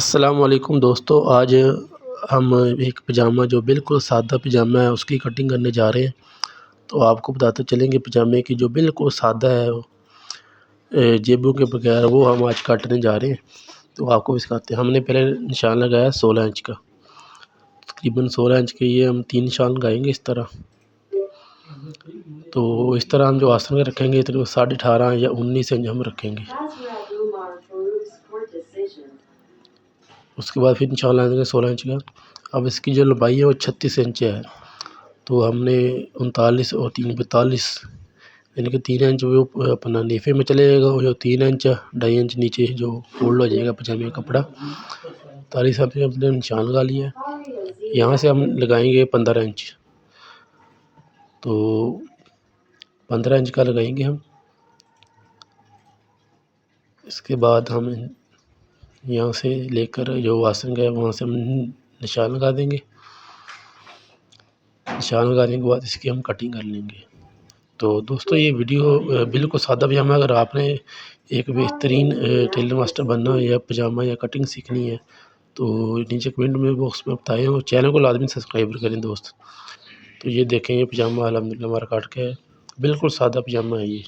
अस्सलाम वालेकुम दोस्तों। आज हम एक पजामा जो बिल्कुल सादा पजामा है उसकी कटिंग करने जा रहे हैं। तो आपको बताते चलेंगे पजामे की जो बिल्कुल सादा है जेबों के बगैर वो हम आज काटने जा रहे हैं। तो आपको भी सिखाते हैं। हमने पहले निशान लगाया 16 इंच का, तकरीबन 16 इंच के ये हम 3 निशान लगाएंगे इस तरह। तो इस तरह हम जो आसन में रखेंगे तो 18.5 या 19 इंच हम रखेंगे। उसके बाद फिर निशान लगा देंगे 16 इंच का। अब इसकी जो लंबाई है वो 36 इंच है। तो हमने 39 और 3 42 यानी कि 3 इंच वो अपना नेफे में चले जाएगा, और जो 3 इंच 2.5 इंच नीचे जो फोल्ड हो जाएगा पजामे का कपड़ा। 43 हिसाब से हमने निशान लगा लिया है। यहाँ से हम लगाएंगे 15 इंच। तो 15 इंच का लगाएंगे हम। इसके बाद हम यहाँ से लेकर जो आसन का है वहाँ से हम निशान लगा देंगे। निशान लगाने के बाद इसकी हम कटिंग कर लेंगे। तो दोस्तों ये वीडियो बिल्कुल सादा पजामा, अगर आपने एक बेहतरीन टेलर मास्टर बनना है या पजामा या कटिंग सीखनी है तो नीचे कमेंट में बॉक्स में बताएं, और चैनल को लाजमी सब्सक्राइब करें दोस्त। तो ये देखें, ये पजामा अल्हम्दुलिल्लाह हमारा काट के है, बिल्कुल सादा पजामा है ये।